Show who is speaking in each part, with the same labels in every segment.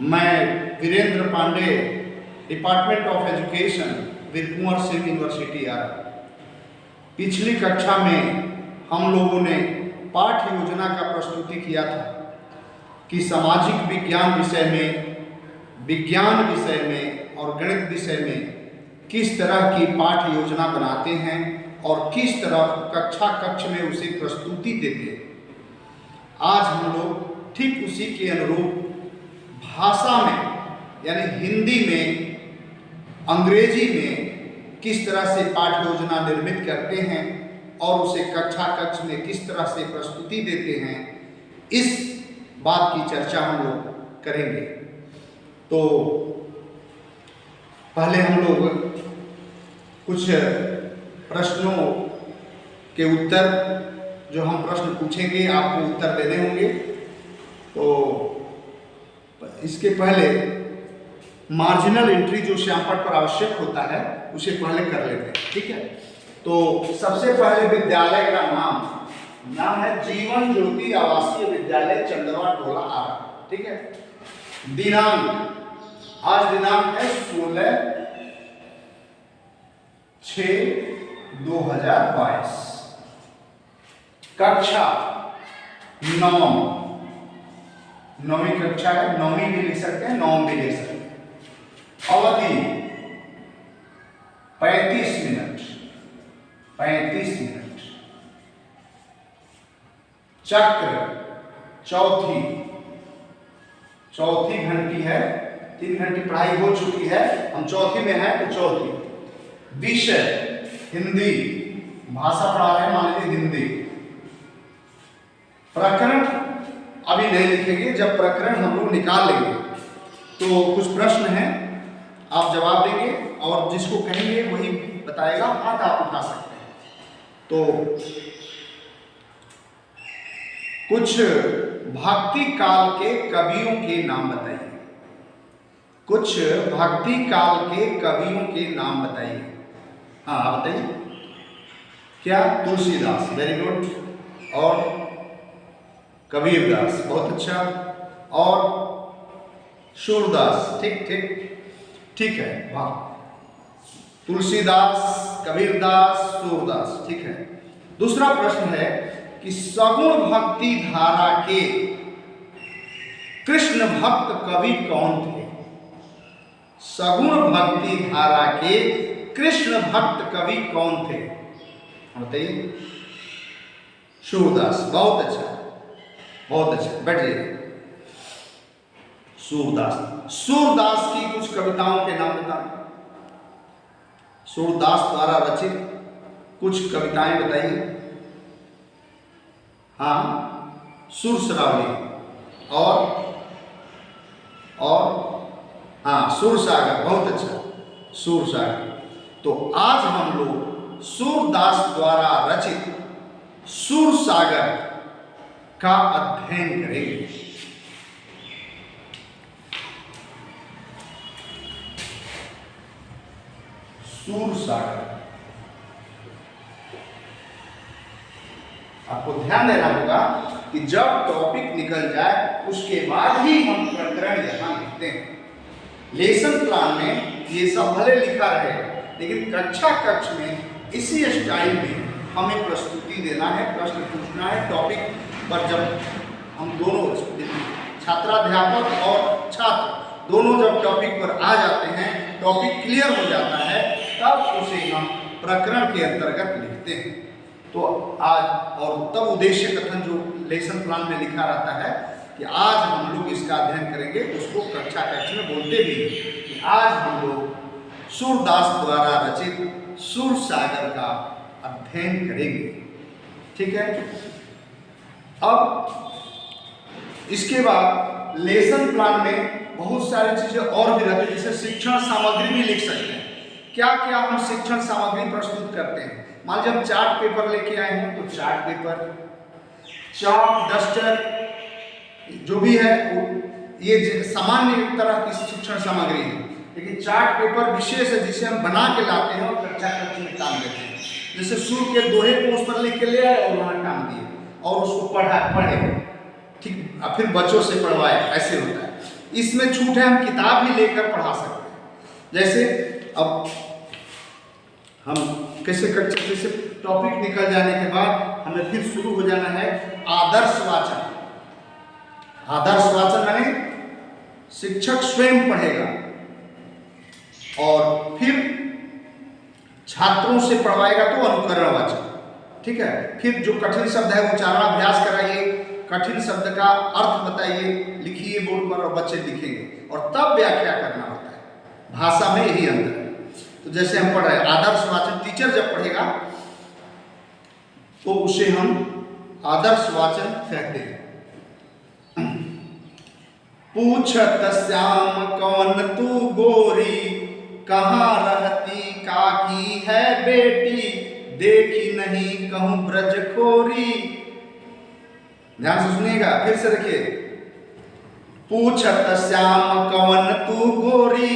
Speaker 1: मैं Virendra Pandey, department of education, Veer Kunwar Singh university आ रहा। पिछली कक्षा में हम लोगों ने पाठ योजना का प्रस्तुति किया था कि सामाजिक विज्ञान विषय में और गणित विषय में किस तरह की पाठ योजना बनाते हैं और किस तरह कक्षा में उसे प्रस्तुति देते हैं। आज हम लोग ठीक उसी के अनुरूप भाषा में यानी हिंदी में, अंग्रेजी में किस तरह से पाठ योजना निर्मित करते हैं और उसे कक्ष में किस तरह से प्रस्तुति देते हैं, इस बात की चर्चा हम लोग करेंगे। तो पहले हम लोग कुछ प्रश्नों के उत्तर, जो हम प्रश्न पूछेंगे आपको उत्तर देने होंगे। तो इसके पहले मार्जिनल एंट्री जो श्यामपट्ट पर आवश्यक होता है उसे पहले कर लेते हैं, ठीक है। तो सबसे पहले विद्यालय का नाम है जीवन ज्योति आवासीय विद्यालय चंदवा टोला आरा, ठीक है। दिनांक, आज दिनांक है 16/6/2022। कक्षा 9, 9वीं कक्षा है, 9वीं भी लिख सकते हैं, 9वीं भी लिख सकते हैं। अवधि 35 मिनट। चक्र चौथी घंटी है, 3 घंटी पढ़ाई हो चुकी है, हम चौथी में है तो चौथी। विषय हिंदी, भाषा पढ़ा रहे हैं, मान लीजिए हिंदी। प्रकरण अभी नहीं लिखेंगे, जब प्रकरण हम लोग निकाल लेंगे तो कुछ प्रश्न हैं, आप जवाब देंगे और जिसको कहेंगे वही बताएगा, हाथ आप उठा सकते हैं। तो कुछ भक्ति काल के कवियों के नाम बताइए। कुछ भक्ति काल के कवियों के नाम बताइए। हाँ बताइए। क्या? Tulsidas, very good. और कबीरदास, बहुत अच्छा। और सूरदास, ठीक है, वाह। तुलसीदास, कबीरदास, सूरदास, ठीक है। दूसरा प्रश्न है कि सगुण भक्ति धारा के कृष्ण भक्त कवि कौन थे? सगुण भक्ति धारा के कृष्ण भक्त कवि कौन थे? बताइए। सूरदास, बहुत अच्छा, बैठ जाइए। सूरदास की कुछ कविताओं के नाम बताएं। सूरदास द्वारा रचित कुछ कविताएं बताइए। हाँ, सुरसरावली और हाँ, सूरसागर, बहुत अच्छा, सूरसागर। तो आज हम लोग सूरदास द्वारा रचित सूरसागर का अध्ययन करेंगे। सूरसागर, आपको ध्यान देना होगा कि जब टॉपिक निकल जाए उसके बाद ही हम प्रकरण यहां लिखते हैं। लेसन प्लान में ये सब भले लिखा रहे, लेकिन कक्ष में इसी स्टाइल में हमें प्रस्तुति देना है, प्रश्न पूछना है। टॉपिक पर जब हम दोनों छात्राध्यापक और छात्र दोनों जब टॉपिक पर आ जाते हैं, टॉपिक क्लियर हो जाता है, तब उसे हम प्रकरण के अंतर्गत लिखते हैं। तो आज और तब उद्देश्य कथन जो लेसन प्लान में लिखा रहता है कि आज हम लोग इसका अध्ययन करेंगे, उसको कक्ष में बोलते भी हैं कि आज हम लोग सूरदास द्वारा रचित सूरसागर का अध्ययन करेंगे, ठीक है। अब इसके बाद लेसन प्लान में बहुत सारी चीजें और भी रहती है, जैसे शिक्षण सामग्री भी लिख सकते हैं। क्या क्या हम शिक्षण सामग्री प्रस्तुत करते हैं? मान लीजिए हम चार्ट पेपर लेके आए हैं, तो चार्ट पेपर, चॉक, डस्टर, जो भी है ये सामान्य तरह की शिक्षण सामग्री है। लेकिन चार्ट पेपर विशेष है जिसे हम बना के लाते हैं और कक्षा में टांग देते हैं। जैसे शुरू के दोहे को उस पर लिख के ले आए और वहाँ टांग दिए और उसको पढ़े, ठीक, फिर बच्चों से पढ़वाए, ऐसे होता है। इसमें छूट है, हम किताब भी लेकर पढ़ा सकते हैं। जैसे अब हम कैसे जैसे टॉपिक निकल जाने के बाद हमें फिर शुरू हो जाना है आदर्श वाचन। आदर्श वाचन माने शिक्षक स्वयं पढ़ेगा और फिर छात्रों से पढ़वाएगा तो अनुकरण वाचन, ठीक है। फिर जो कठिन शब्द है उच्चारणाभ्यास कराइए, कठिन शब्द का अर्थ बताइए, लिखिए बोर्ड पर और बच्चे लिखेंगे और तब व्याख्या करना होता है। भाषा में यही अंतर है। तो जैसे हम पढ़ रहे हैं आदर्श वाचन, टीचर जब पढ़ेगा तो उसे हम आदर्श वाचन कहते हैं। पूछत श्याम कौन तू गोरी, कहाँ रहती काकी है बेटी, देखी नहीं कहूं ब्रज खोरी। ध्यान से सुनिएगा, फिर से देखिए। पूछत श्याम कौन तू गोरी,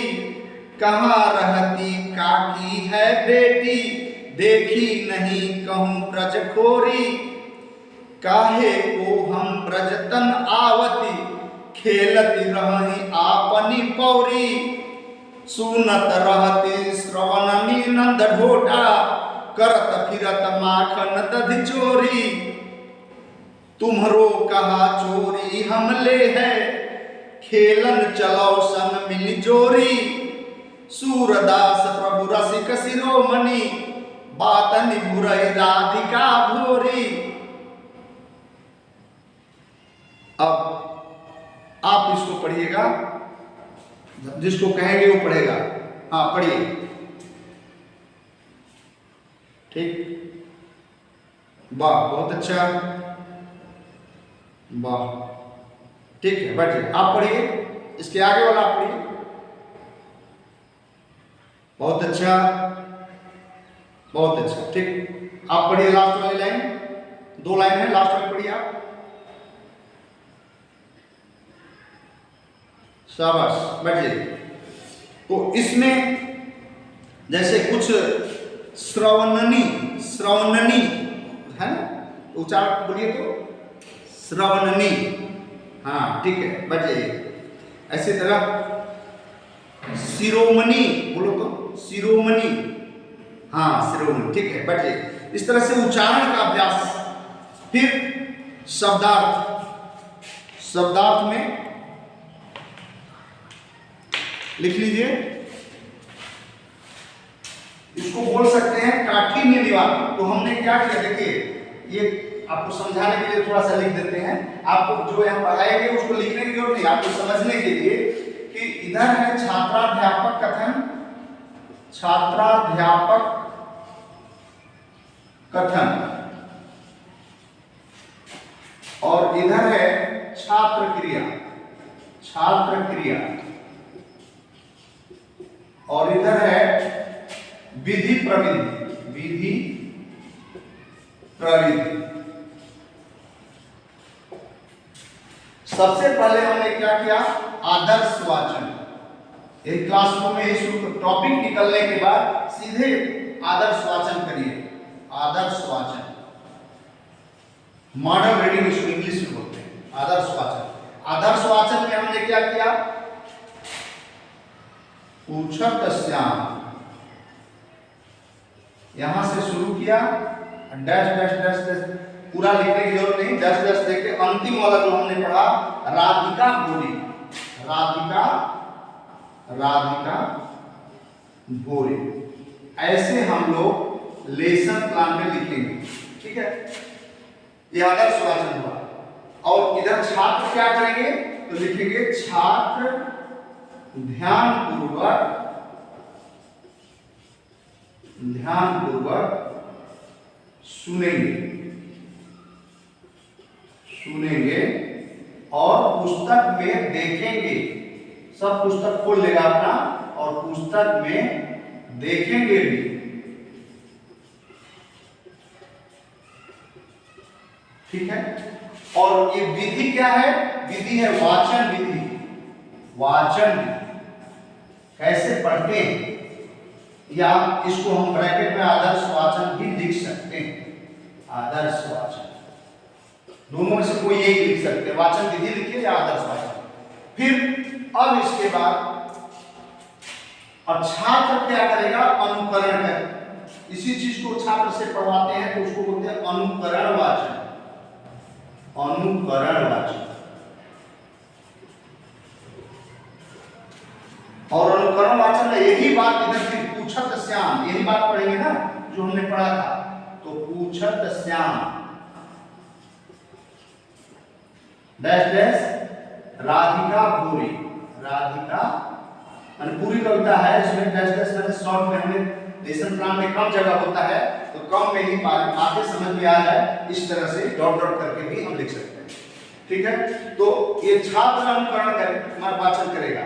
Speaker 1: कहाँ रहती काकी है बेटी, देखी नहीं कहूं ब्रज खोरी। काहे को हम ब्रज तन आवती, खेलती रही आपनी पौरी। सुनत रहती श्रवणनी नंद ढोटा, करत फिरत माखन दधि चोरी। तुम्हरो कहा चोरी हम ले है, खेलन चलो संग मिल जोरी। सूरदास प्रभु रसिक शिरोमणि, बात निभुरई राधिका भोरी। अब आप इसको पढ़िएगा, जिसको कहेंगे वो पढ़ेगा। हाँ पढ़िए, ठीक, वाह बहुत अच्छा, वाह ठीक है, बैठिए आप पढ़िए, इसके आगे वाला आप पढ़िए। बहुत अच्छा, बहुत अच्छा, ठीक। आप पढ़िए लास्ट वाली लाइन, 2 लाइन है, लास्ट वाली पढ़िए आप। शाबाश, बैठिए। तो इसमें जैसे कुछ श्रवणनी है ना, उच्चारण बोलिए तो श्रवणनी, हाँ ठीक है, बैठ जाइए। ऐसी तरह शिरोमणि बोलो तो शिरोमणि, हाँ शिरोमणि, ठीक है, बैठ जाइए। इस तरह से उच्चारण का अभ्यास। फिर शब्दार्थ में लिख लीजिए, इसको बोल सकते हैं काठिन्य निवारण। तो हमने क्या किया, देखिए ये आपको समझाने के लिए थोड़ा सा लिख देते हैं। आपको जो यहाँ पढ़ाएंगे उसको लिखने की जरूरत नहीं, आपको समझने के लिए कि इधर है छात्राध्यापक कथन, छात्राध्यापक कथन, और इधर है छात्र क्रिया, छात्र क्रिया, और इधर है विधि प्रविधि, विधि प्रविधि। सबसे पहले हमने क्या किया, आदर्श वाचन। एक क्लासरूम में शुरू टॉपिक निकलने के बाद सीधे आदर्श वाचन करिए, आदर्श वाचन। मॉडल रीडिंग इसको इंग्लिश में बोलते हैं, आदर्श वाचन। आदर्श वाचन में हमने क्या किया, पूछत श्याम, यहां से शुरू किया, डैश डैश डैश डैश, पूरा लिखने की जरूरत नहीं, डैश डैश देके अंतिम वाला जो हमने पढ़ा राधिका भोरी, राधिका राधिका भोरी। ऐसे हम लोग लेसन प्लान में लिखेंगे, ठीक है। ये आदर्श वाचन हुआ। और इधर छात्र क्या करेंगे, तो लिखेंगे छात्र ध्यानपूर्वक सुनेंगे और पुस्तक में देखेंगे। सब पुस्तक खोल लेगा अपना और पुस्तक में देखेंगे भी, ठीक है। और ये विधि क्या है, विधि है वाचन विधि। वाचन कैसे पढ़ते हैं, या इसको हम ब्रैकेट में आदर्श वाचन भी लिख सकते हैं, आदर्श वाचन, दोनों में से कोई एक लिख सकते हैं। वाचन विधि लिखिए या आदर्श वाचन। फिर अब इसके बाद अब छात्र क्या करेगा, अनुकरण कर। इसी चीज को छात्र से पढ़वाते हैं तो उसको बोलते हैं अनुकरण वाचन, अनुकरण वाचन। और अनुकरण वाचन में यही बात इधर फिर पूछत श्याम, यही बात पढ़ेंगे ना जो हमने पढ़ा था। तो पूछत श्याम डैश डैश राधिका भूरी, राधिका मान पूरी कविता है, इसमें डैश डैश मैंने शॉर्ट में हमें लेसन प्लान में कम जगह होता है तो कम में ही बातें समझ में आ जाए, इस तरह से डॉट डॉट करके भी हम लिख सकते हैं। ठीक है, तो ये छात्र अनुकरण कर वाचन करेगा,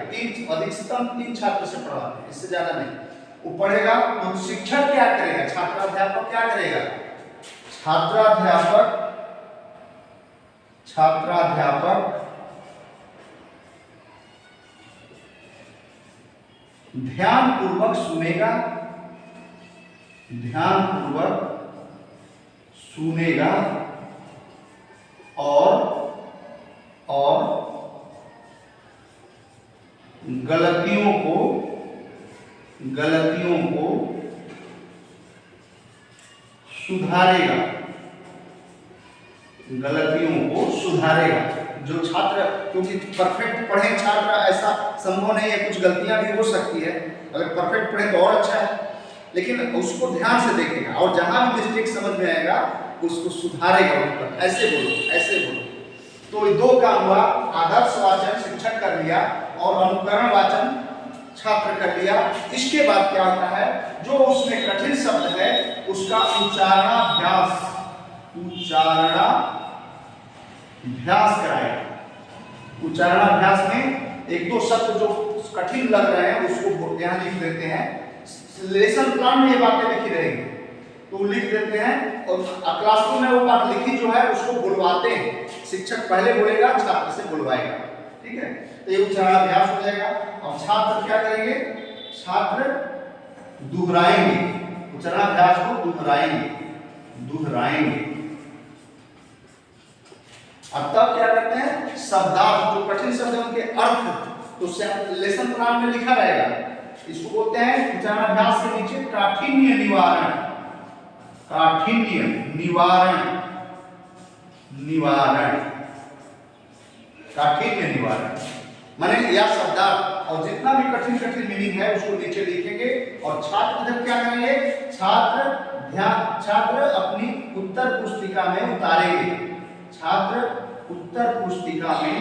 Speaker 1: अधिकतम 3 छात्र से पढ़वाते हैं, इससे ज्यादा नहीं। वो पढ़ेगा तो शिक्षक क्या करेगा, छात्राध्यापक क्या करेगा, छात्राध्यापक ध्यान पूर्वक सुनेगा, ध्यान पूर्वक सुनेगा और गलतियों को सुधारेगा, गलतियों को सुधारेगा। जो छात्र, क्योंकि परफेक्ट पढ़े छात्र ऐसा संभव नहीं है, कुछ गलतियां भी हो सकती है, अगर परफेक्ट पढ़े तो और अच्छा है, लेकिन उसको ध्यान से देखेगा और जहां भी मिस्टेक समझ में आएगा उसको सुधारेगा ऊपर। ऐसे बोलो, ऐसे बोलो। तो ये 2 काम हुआ, आदर्श वाचन शिक्षक कर लिया और अनुकरण वाचन छात्र कर लिया। इसके बाद क्या होता है, जो उसमें कठिन शब्द है उसका उच्चारणाभ्यास कराएगा। उच्चारणाभ्यास में 1-2 शब्द जो कठिन लग रहे हैं उसको यहाँ लिख देते हैं। लेसन प्लान में ये बातें लिखी रहेंगी तो लिख देते हैं, और क्लासरूम में वो बात लिखी जो है उसको बुलवाते हैं। शिक्षक पहले बोलेगा, छात्र से बुलवाएगा। ठीक है, तो ये उच्चारणाभ्यास हो जाएगा। और छात्र क्या करेंगे, छात्र दोहराएंगे, उच्चारणाभ्यास को दोहराएंगे। अब तब क्या करते हैं, शब्दार्थ, जो कठिन शब्द है उनके अर्थ तो लेसन प्लान में लिखा रहेगा। इसको बोलते हैं उच्चारणाभ्यास के नीचे काठिन्य निवारण, काठिन्य निवारण, काठिन्य निवारण माने या शब्दार्थ, और जितना भी कठिन मीनिंग है उसको नीचे लिखेंगे। और छात्र जब क्या करेंगे, छात्र अपनी उत्तर पुस्तिका में उतारेंगे, छात्र उत्तर पुस्तिका में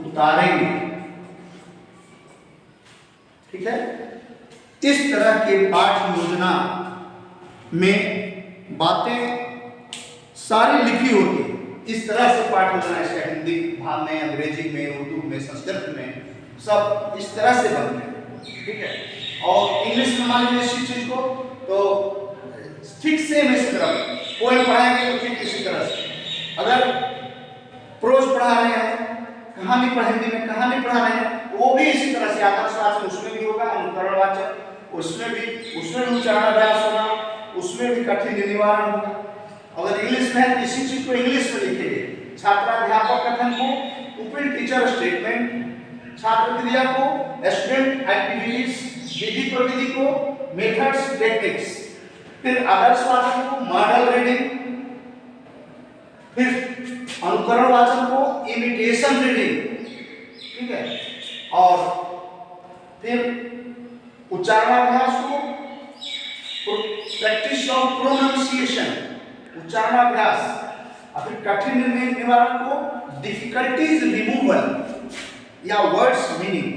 Speaker 1: उतारेंगे। ठीक है, इस तरह के पाठ योजना में बातें सारी लिखी होती है। इस तरह से पाठ योजना इसका हिंदी भाग में, अंग्रेजी में, उर्दू में, संस्कृत में सब इस तरह से बनते हैं। ठीक है, और इंग्लिश में मान लीजिए इसी चीज को तो ठीक सेम इसी तरह पोएम पढ़ाएंगे तो ठीक इसी तरह से। अगर प्रोज पढ़ा रहे हैं, कहानी हिंदी में कहानी पढ़ा रहे हैं, वो भी इसी तरह से आदर्श वाचन उसमें भी होगा, अनुकरण वाचन उसमें भी उच्चारणाभ्यास होगा, उसमें भी कठिन निवारण होगा। अगर इंग्लिश में है तो इसी चीज को इंग्लिश में लिखेंगे, छात्राध्यापक कथन को, पुपिल टीचर स्टेटमेंट, छात्र क्रिया को, स्टूडेंट एक्टिविटीज, विधि प्रविधि को, मेथड्स टेक्निक्स, फिर आदर्श वाचन को मॉडल रीडिंग, फिर अनुकरण वाचन को इमिटेशन रीडिंग। ठीक है, और फिर उच्चारणाभ्यास को प्रैक्टिस ऑफ प्रोनाउंसिएशन, उच्चारणाभ्यास, और फिर कठिन निवारण को डिफिकल्टीज रिमूवल या वर्ड्स मीनिंग।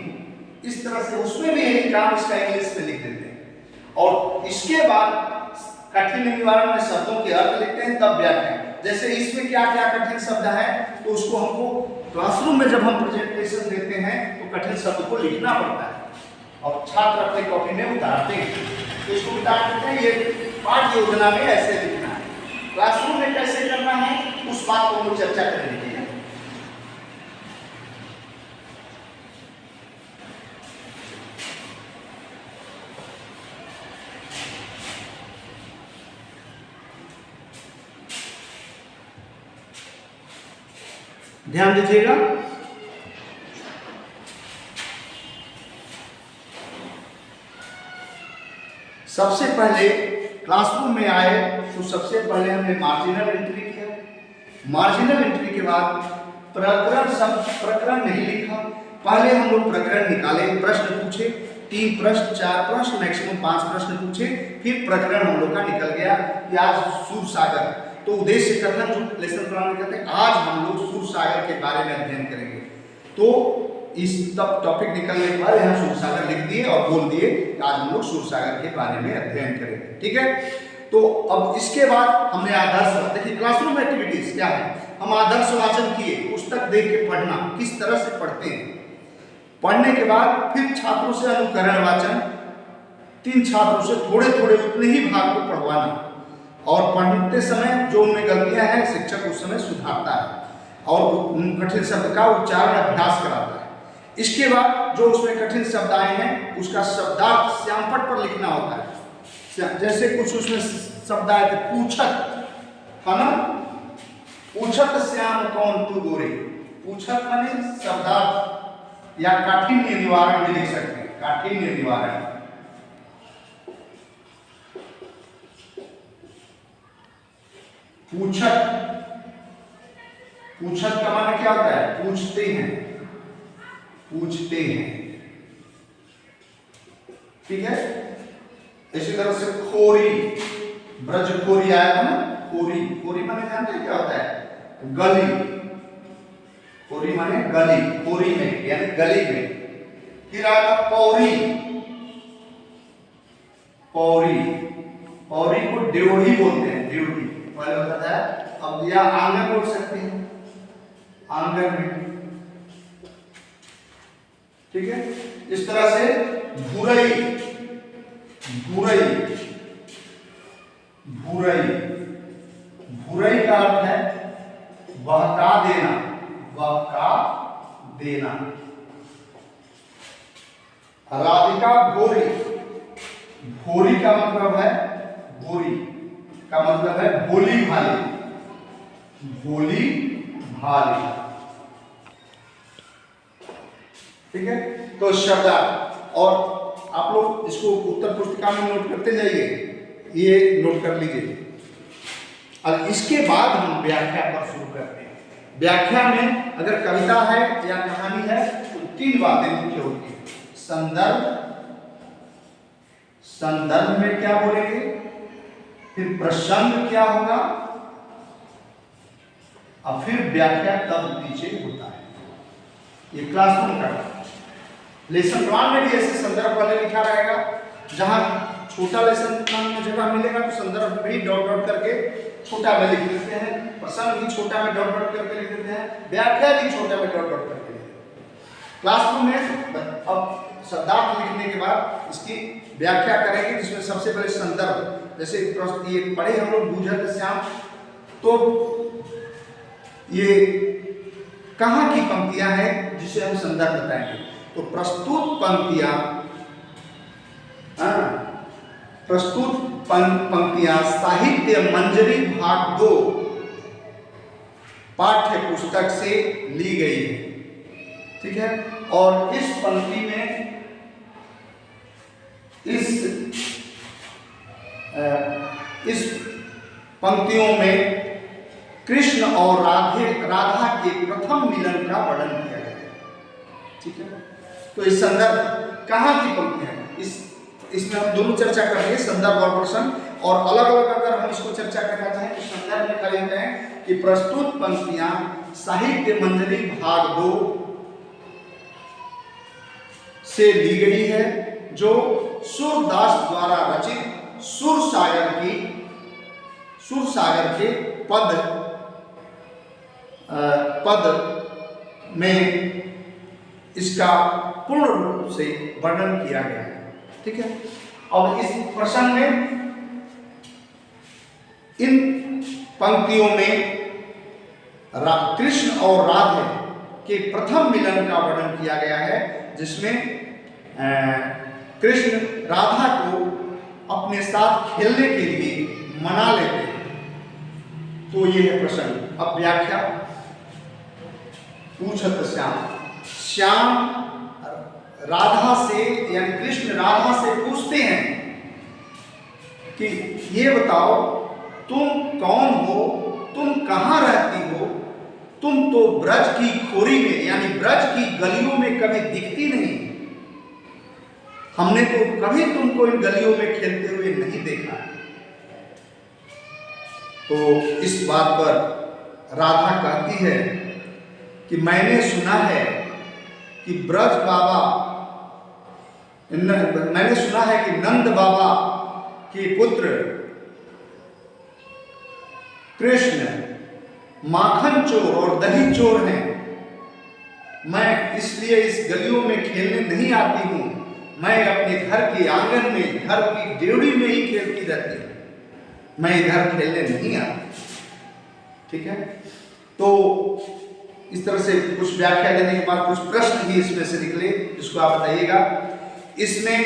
Speaker 1: इस तरह से उसमें भी यही काम इसका इंग्लिश में लिख देते हैं। और इसके बाद कठिन निवारण में शब्दों के अर्थ लिखते हैं, तब व्याख्या। जैसे इसमें क्या क्या कठिन शब्द है तो उसको हमको क्लासरूम में जब हम प्रेजेंटेशन देते हैं तो कठिन शब्द को लिखना पड़ता है और छात्र अपने कॉपी में उतारते हैं। तो इसको बता देते हैं ये पाठ योजना में ऐसे लिखना है, क्लासरूम में कैसे करना है उस बात को हम लोग चर्चा करेंगे। ध्यान दीजिएगा। सबसे पहले क्लासरूम में आए तो सबसे पहले हमने मार्जिनल एंट्री किया। मार्जिनल एंट्री के बाद प्रकरण नहीं लिखा। पहले हम लोग प्रकरण निकाले, प्रश्न पूछे, 3 प्रश्न 4 प्रश्न मैक्सिमम 5 प्रश्न पूछे, फिर प्रकरण हम लोग का निकल गया कि आज सूरसागर। तो उद्देश्य कथन जो लेसन प्लान में कहते हैं, आज हम लोग सूरसागर के बारे में अध्ययन करेंगे। तो इस तब टॉपिक निकलने के बाद यहाँ सूरसागर लिख दिए और बोल दिए कि आज हम लोग सूरसागर के बारे में अध्ययन करेंगे। ठीक है, तो अब इसके बाद हमने आदर्श, देखिए क्लासरूम एक्टिविटीज क्या है, हम आदर्श वाचन किए, पुस्तक देख के पढ़ना, किस तरह से पढ़ते हैं। पढ़ने के बाद फिर छात्रों से अनुकरण वाचन, 3 छात्रों से थोड़े थोड़े उतने ही भाग को पढ़वाना, और पढ़ते समय जो उनमें गलतियां हैं शिक्षक उस समय सुधारता है और कठिन शब्द का उच्चारण अभ्यास कराता है। इसके बाद जो उसमें कठिन शब्द आए हैं उसका शब्दार्थ श्यामपट्ट पर लिखना होता है। जैसे कुछ उसमें शब्द आए थे, पूछत, है ना, पूछत श्याम कौन तू गोरे, पूछत माने शब्दार्थ या काठिन्य निवारण भी लिख सकते हैं, काठिन्य निवारण। पूछत, पूछत का माने क्या होता है, पूछते हैं, पूछते हैं। ठीक है, इसी तरह से खोरी, ब्रज खोरी आया था ना, खोरी, खोरी माने जानते हैं क्या होता है, गली, खोरी माने गली, खोरी में यानी गली में। फिर आया था पौरी, पौरी, पौरी को ड्योढ़ी बोलते हैं, ड्योढ़ी पहले होता है। अब या आंगन बोल सकते हैं, आंगन में। ठीक है, इस तरह से भूरई, भूरई, भूरई, भूरई का अर्थ है बहका देना, बहका देना। राधिका भोरी, भोरी का मतलब है, भोरी का मतलब है भोली भाली, भोली भाली। ठीक है, तो शब्दार्थ, और आप लोग इसको उत्तर पुस्तिका में नोट करते जाइए, ये नोट कर लीजिए। अब इसके बाद हम व्याख्या पर शुरू करते हैं। व्याख्या में अगर कविता है या कहानी है तो 3 बातें मुख्य होती है। संदर्भ, संदर्भ में क्या बोलेंगे, फिर प्रसंग क्या होगा, और फिर व्याख्या तब नीचे होता है। ये क्लासरूम का लेसन प्लान में भी ऐसे संदर्भ वाले लिखा रहेगा। जहां छोटा लेसन प्लान में जगह मिलेगा तो संदर्भ भी डॉट डॉट करके छोटा में लिख देते हैं, प्रसंग भी छोटा में डॉट डॉट करके लिख देते हैं, व्याख्या भी छोटा में डॉट डॉट करके लिख देते हैं। क्लासरूम में अब शब्दार्थ लिखने के बाद इसकी व्याख्या करेंगे, जिसमें सबसे पहले संदर्भ, जैसे ये पढ़े हम लोग बूझत श्याम, तो ये कहाँ की पंक्तियां हैं जिसे हम संदर्भ बताएंगे। तो प्रस्तुत पंक्तियां, प्रस्तुत पंक्तियां साहित्य मंजरी भाग 2 पाठ्य पुस्तक से ली गई है। ठीक है, और इस पंक्ति में इस पंक्तियों में कृष्ण और राधा के प्रथम मिलन का वर्णन किया गया है। ठीक है, तो इस संदर्भ कहाँ की पंक्ति है, इसमें हम दोनों चर्चा करेंगे, संदर्भ और प्रसंग। और अलग अलग अगर हम इसको चर्चा करना चाहें तो संदर्भ में करेंगे हैं कि प्रस्तुत पंक्तियां साहित्य मंजरी भाग 2 से ली गई है, जो सूरदास द्वारा रचित सूरसागर के पद में इसका पूर्ण रूप से वर्णन किया गया है। ठीक है, अब इस प्रसंग में इन पंक्तियों में कृष्ण और राधे के प्रथम मिलन का वर्णन किया गया है, जिसमें कृष्ण राधा को अपने साथ खेलने के लिए मना लेते हैं। तो ये है प्रसंग। अब व्याख्या, पूछत श्याम, श्याम राधा से यानी कृष्ण राधा से पूछते हैं कि ये बताओ तुम कौन हो, तुम कहाँ रहती हो, तुम तो ब्रज की खोरी में यानी ब्रज की गलियों में कभी दिखती नहीं, हमने तो कभी तुमको इन गलियों में खेलते हुए नहीं देखा। तो इस बात पर राधा कहती है कि मैंने सुना है कि ब्रज बाबा, मैंने सुना है कि नंद बाबा के पुत्र कृष्ण माखन चोर और दही चोर हैं, मैं इसलिए इस गलियों में खेलने नहीं आती हूँ, मैं अपने घर के आंगन में, घर की ड्योढ़ी में ही खेलती रहती हूँ, मैं इधर खेलने नहीं आती। ठीक है, तो इस तरह से कुछ व्याख्या देने के बाद कुछ प्रश्न भी इसमें से निकले, जिसको आप बताइएगा। इसमें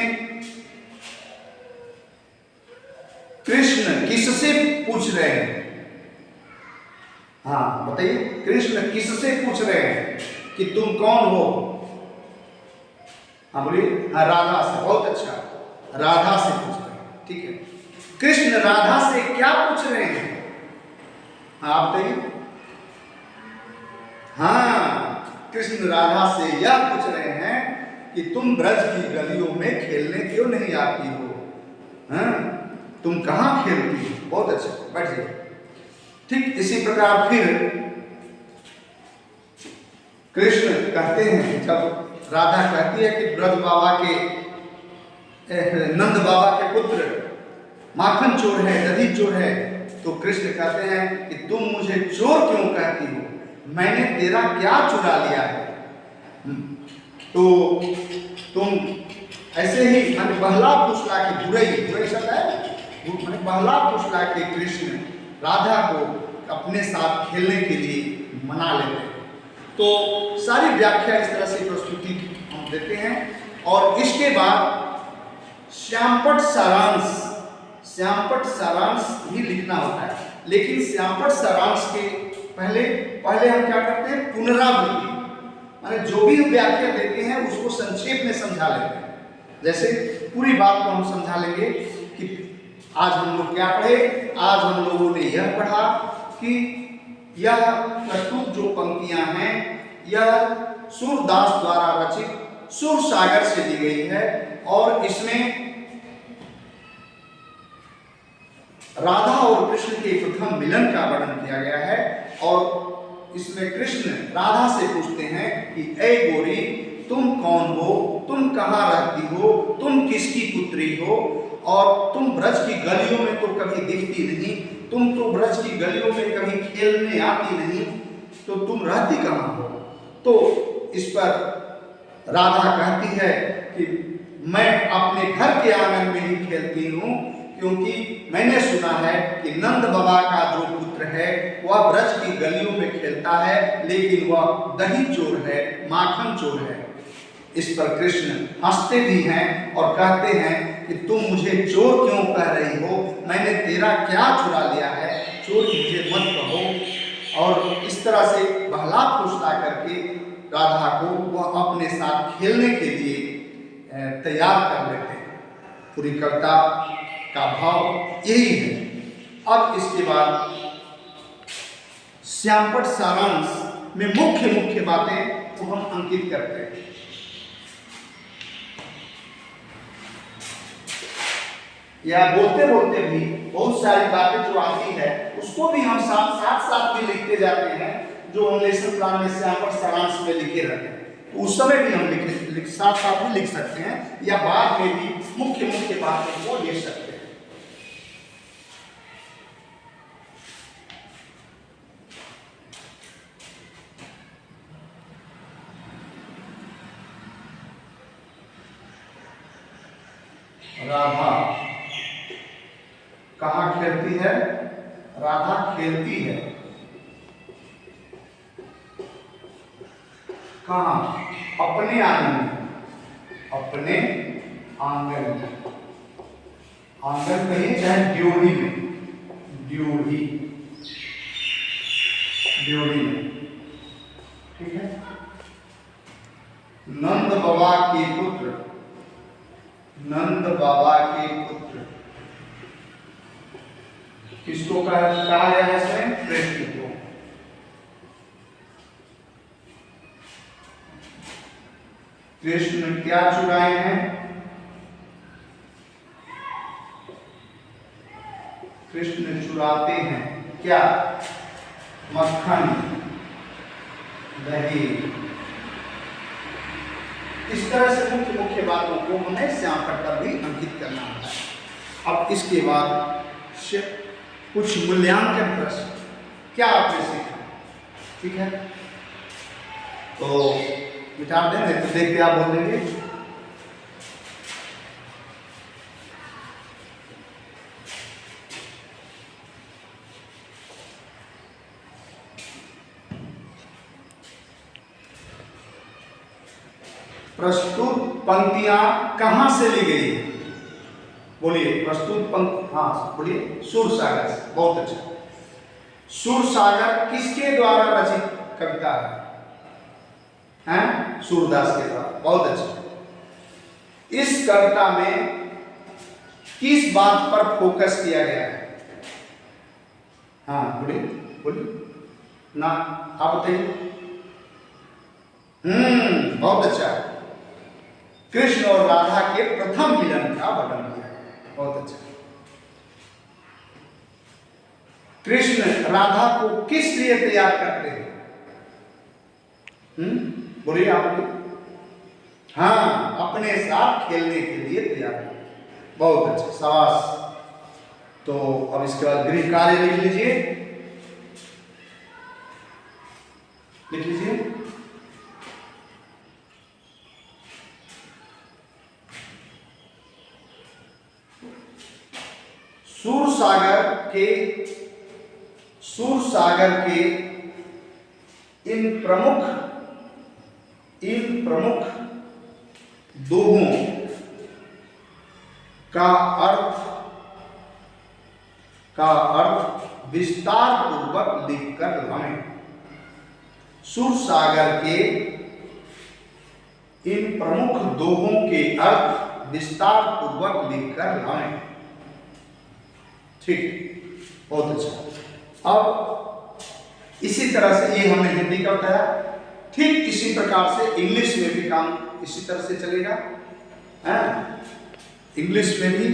Speaker 1: कृष्ण किससे पूछ रहे हैं? हाँ बताइए, कृष्ण किससे पूछ रहे हैं कि तुम कौन हो? हाँ बोलिए। हाँ राधा से, बहुत अच्छा, राधा से पूछ रहे हैं। ठीक है, कृष्ण राधा से क्या पूछ रहे हैं? हाँ आप बताइए। हाँ, कृष्ण राधा से यह पूछ रहे हैं कि तुम ब्रज की गलियों में खेलने क्यों नहीं आती हो? हाँ, तुम कहाँ खेलती हो? बहुत अच्छा, बैठ जाइए। ठीक इसी प्रकार फिर कृष्ण कहते हैं, जब राधा कहती है कि ब्रज बाबा के, नंद बाबा के पुत्र माखन चोर है, दही चोर है, तो कृष्ण कहते हैं कि तुम मुझे चोर क्यों कहती हो? मैंने तेरा क्या चुरा लिया है? तो तुम ऐसे ही मैंने बहला फुसला के, बुराई शब्द है, मैंने बहला फुसला के कृष्ण राधा को अपने साथ खेलने के लिए मना लेते हैं। तो सारी व्याख्या इस तरह से प्रस्तुति हम देते हैं। और इसके बाद श्यामपट सारांश भी लिखना होता है, लेकिन श्यामपट सारांश के पहले हम क्या करते हैं? पुनरावृत्ति, माने जो भी व्याख्या देते हैं उसको संक्षेप में समझा लेते हैं। जैसे पूरी बात को हम समझा लेंगे कि आज हम लोग क्या पढ़े। आज हम लोगों ने यह पढ़ा कि यह प्रस्तुत जो पंक्तियां हैं यह सूरदास द्वारा रचित सुर सागर से ली गई है, और इसमें राधा और कृष्ण के प्रथम मिलन का वर्णन किया गया है। और इसमें कृष्ण राधा से पूछते हैं कि ऐ गोरी, तुम कौन हो, तुम कहाँ रहती हो, तुम किसकी पुत्री हो, और तुम ब्रज की गलियों में तो कभी दिखती नहीं, तुम तो ब्रज की गलियों में कभी खेलने आती नहीं, तो तुम रहती कहाँ हो? तो इस पर राधा कहती है कि मैं अपने घर के आंगन में ही खेलती हूँ, क्योंकि मैंने सुना है कि नंद बाबा का जो पुत्र है वह ब्रज की गलियों में खेलता है, लेकिन वह दही चोर है, माखन चोर है। इस पर कृष्ण हंसते भी हैं और कहते हैं कि तुम मुझे चोर क्यों कह रही हो? मैंने तेरा क्या चुरा लिया है? चोर मुझे मत कहो। और इस तरह से बहला फुसला करके राधा को वह अपने साथ खेलने के लिए तैयार कर लेते हैं। पूरी कविता का भाव यही है। अब इसके बाद श्यामपट सारांश में मुख्य बातें को हम अंकित करते हैं। या बोलते बोलते भी बहुत सारी बातें जो आती है उसको भी हम साथ भी लिखते जाते हैं, जो हम लेसन प्लान में श्यामपट सारांश में लिखे रहते हैं। तो उस समय भी हम साथ भी लिख सकते हैं, या बाद में भी मुख्य बातों को लिख सकते हैं। राधा कहाँ खेलती है? राधा खेलती है कहाँ? अपने आंगन में, अपने आंगन में, आंगन कहिए चाहे ड्योढ़ी में, ड्योढ़ी में। ठीक है। नंद बाबा के पुत्र, नंद बाबा के पुत्र किसको कहा गया है इसमें? कृष्ण को। कृष्ण क्या चुराए हैं? कृष्ण चुराते हैं क्या? मक्खन, दही। इस तरह से मुख्य मुख्य बातों को हमें श्यामपट्ट पर भी अंकित करना होता है। अब इसके बाद कुछ मूल्यांकन प्रश्न, क्या आपने सीखा? ठीक है, तो विचार देंगे तो देखते आप बोल देंगे। प्रस्तुत पंक्तियां कहां से ली गई? बोलिए, प्रस्तुत पंक्ति, हाँ बोलिए, सूरसागर से। बहुत अच्छा। सूरसागर किसके द्वारा रचित कविता है? हैं? सूरदास के द्वारा। बहुत अच्छा। इस कविता में किस बात पर फोकस किया गया है? हाँ बोलिए, बोलिए ना, आप बताइए। बहुत अच्छा। कृष्ण और राधा के प्रथम मिलन का वर्णन किया। बहुत अच्छा। कृष्ण राधा को किस लिए तैयार करते हैं? बोलिए आप लोग। हाँ, अपने साथ खेलने के लिए तैयार करते। बहुत अच्छा, शाबाश। तो अब इसके बाद गृह कार्य लिख लीजिए, लिख लीजिए। सूरसागर के इन प्रमुख दोहों का अर्थ विस्तार पूर्वक लिखकर लाएं। सूरसागर के इन प्रमुख दोहों के अर्थ विस्तार पूर्वक लिखकर लाएं। ठीक, बहुत अच्छा। अब इसी तरह से ये हमने हिंदी का बताया, ठीक इसी प्रकार से इंग्लिश में भी काम इसी तरह से चलेगा। इंग्लिश में भी